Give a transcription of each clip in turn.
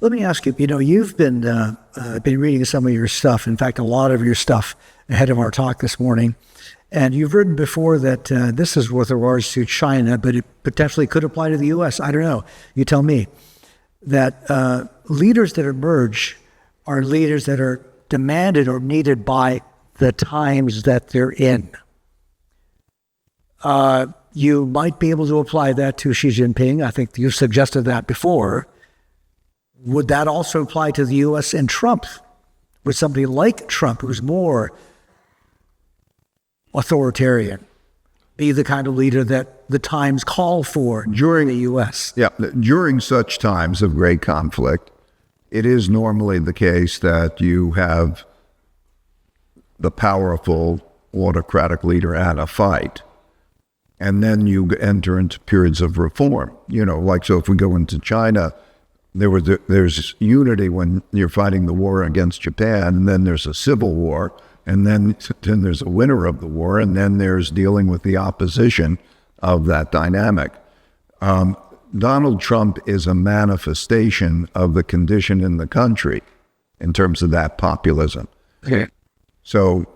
Let me ask you, you've been reading some of your stuff, in fact, a lot of your stuff ahead of our talk this morning, and you've written before that this is with regards to China, but it potentially could apply to the U.S. I don't know. You tell me. That leaders that emerge are leaders that are demanded or needed by the times that they're in. You might be able to apply that to Xi Jinping. I think you suggested that before. Would that also apply to the U.S. and Trump? Would somebody like Trump, who's more authoritarian, be the kind of leader that the times call for during the U.S.? Yeah, during such times of great conflict, it is normally the case that you have the powerful autocratic leader at a fight, and then you enter into periods of reform. So if we go into China, there's unity when you're fighting the war against Japan, and then there's a civil war, and then there's a winner of the war, and then there's dealing with the opposition of that dynamic. Donald Trump is a manifestation of the condition in the country in terms of that populism. Okay. So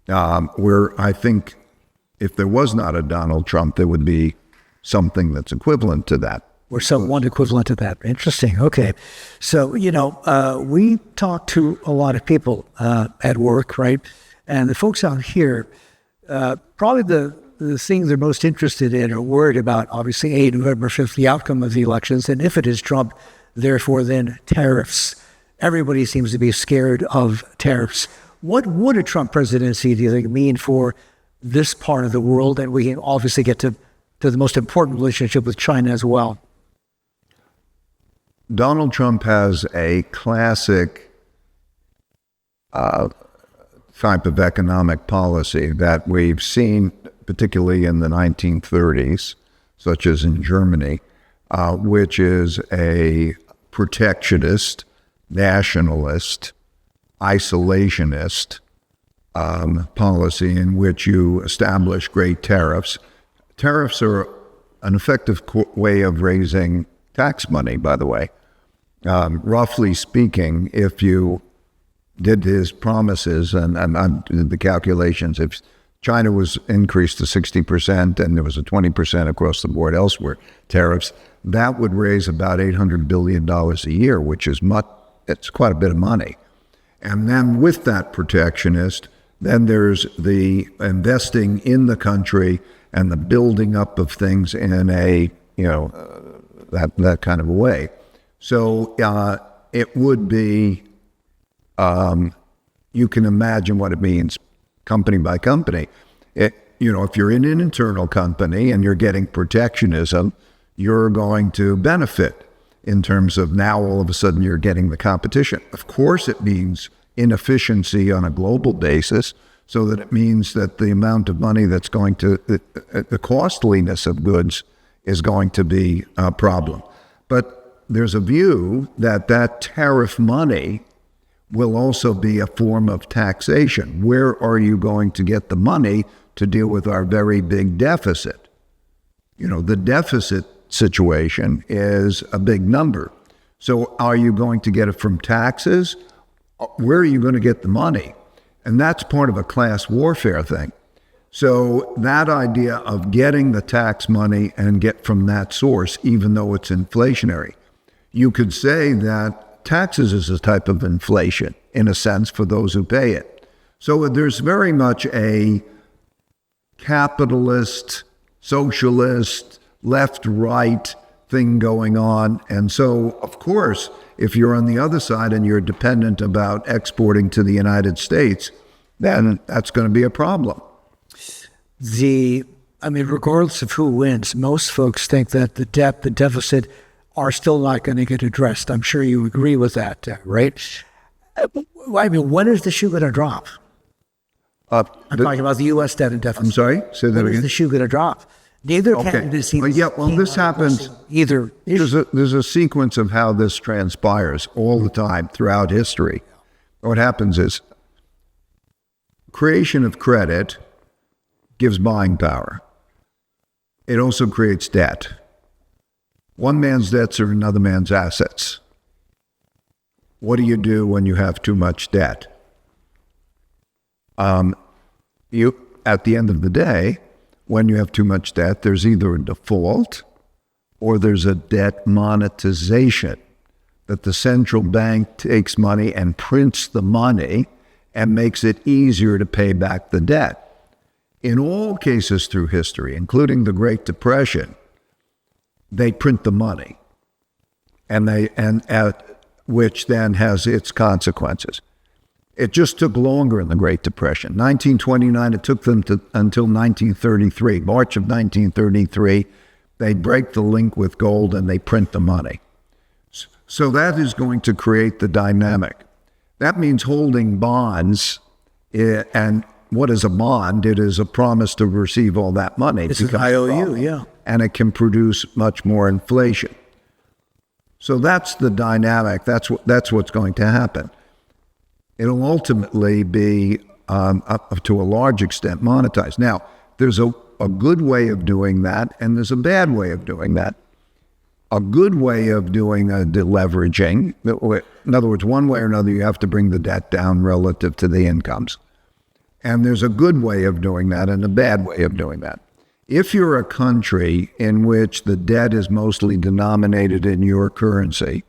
I think if there was not a Donald Trump, there would be something that's equivalent to that. Or someone equivalent to that. Interesting. Okay. So, we talk to a lot of people at work, right? And the folks out here, probably the thing they're most interested in or worried about, obviously, November 5th, the outcome of the elections. And if it is Trump, therefore, then tariffs. Everybody seems to be scared of tariffs. What would a Trump presidency, do you think, mean for this part of the world? And we can obviously get to the most important relationship with China as well. Donald Trump has a classic type of economic policy that we've seen, particularly in the 1930s, such as in Germany, which is a protectionist, nationalist, isolationist policy in which you establish great tariffs. Tariffs are an effective way of raising tax money, by the way. Roughly speaking, if you did his promises, and I did the calculations, if China was increased to 60% and there was a 20% across the board elsewhere tariffs, that would raise about $800 billion a year, which is it's quite a bit of money. And then with that protectionist, then there's the investing in the country and the building up of things in a, that kind of a way. So it would be, you can imagine what it means company by company. If you're in an internal company and you're getting protectionism, you're going to benefit in terms of now all of a sudden you're getting the competition. Of course, it means inefficiency on a global basis, so that it means that the amount of money that's going to, the costliness of goods is going to be a problem. But there's a view that tariff money will also be a form of taxation. Where are you going to get the money to deal with our very big deficit? The deficit situation is a big number. So are you going to get it from taxes? Where are you going to get the money? And that's part of a class warfare thing. So that idea of getting the tax money and get from that source, even though it's inflationary, you could say that taxes is a type of inflation, in a sense, for those who pay it. So there's very much a capitalist, socialist, left-right thing going on. And so, of course, if you're on the other side and you're dependent about exporting to the United States, then that's going to be a problem. Regardless of who wins, most folks think that the deficit are still not going to get addressed. I'm sure you agree with that, right? When is the shoe going to drop? I'm talking about the U.S. debt and deficit. I'm sorry? Say that again? When is the shoe going to drop? Neither candidate seems... this happens... Either issue. There's a sequence of how this transpires all the time throughout history. What happens is creation of credit gives buying power. It also creates debt. One man's debts are another man's assets. what do you do when you have too much debt? At the end of the day, when you have too much debt, there's either a default or there's a debt monetization, that the central bank takes money and prints the money and makes it easier to pay back the debt. In all cases through history, including the Great Depression, they print the money, which then has its consequences. It just took longer in the Great Depression. 1929, it took them until 1933. March of 1933, they break the link with gold and they print the money. So that is going to create the dynamic. That means holding bonds, and what is a bond? It is a promise to receive all that money. It's an IOU, yeah. And it can produce much more inflation. So that's the dynamic. That's what's going to happen. It'll ultimately be, up to a large extent, monetized. Now, there's a good way of doing that, and there's a bad way of doing that. A good way of doing a deleveraging, in other words, one way or another, you have to bring the debt down relative to the incomes. And there's a good way of doing that and a bad way of doing that. If you're a country in which the debt is mostly denominated in your currency,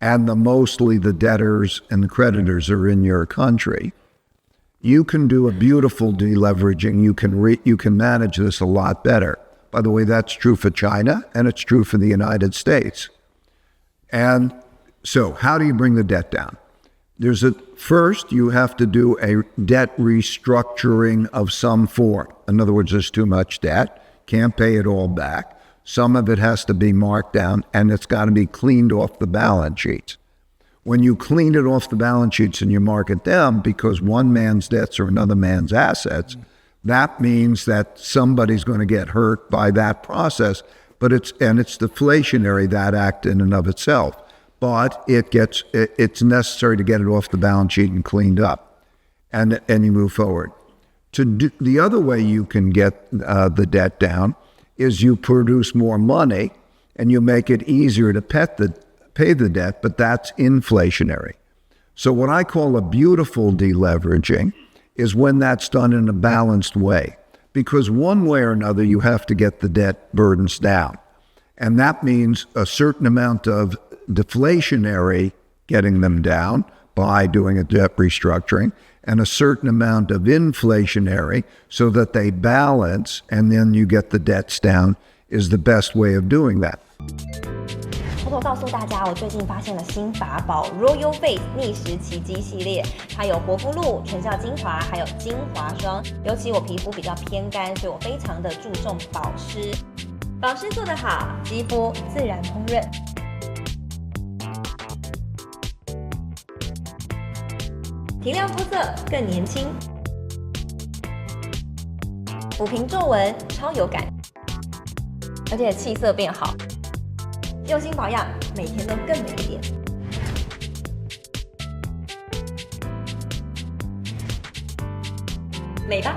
and mostly the debtors and the creditors are in your country, you can do a beautiful deleveraging. You can manage this a lot better. By the way, that's true for China, and it's true for the United States. And so how do you bring the debt down? First, you have to do a debt restructuring of some form. In other words, there's too much debt, can't pay it all back. Some of it has to be marked down, and it's got to be cleaned off the balance sheets. When you clean it off the balance sheets and you mark it down because one man's debts are another man's assets, that means that somebody's going to get hurt by that process, but it's deflationary, that act in and of itself. But it's necessary to get it off the balance sheet and cleaned up, and you move forward. The other way you can get the debt down is you produce more money and you make it easier to pay the debt, but that's inflationary. So what I call a beautiful deleveraging is when that's done in a balanced way, because one way or another you have to get the debt burdens down. And that means a certain amount of deflationary getting them down by doing a debt restructuring, and a certain amount of inflationary so that they balance, and then you get the debts down, is the best way of doing that. 偷偷告诉大家，我最近发现了新法宝 Royal Face 逆时奇迹系列，它有活肤露、全效精华，还有精华霜。尤其我皮肤比较偏干，所以我非常的注重保湿。保湿做得好，肌肤自然烹润。提亮肤色更年轻，抚平皱纹超有感，而且气色变好，用心保养，每天都更美一点。美吧。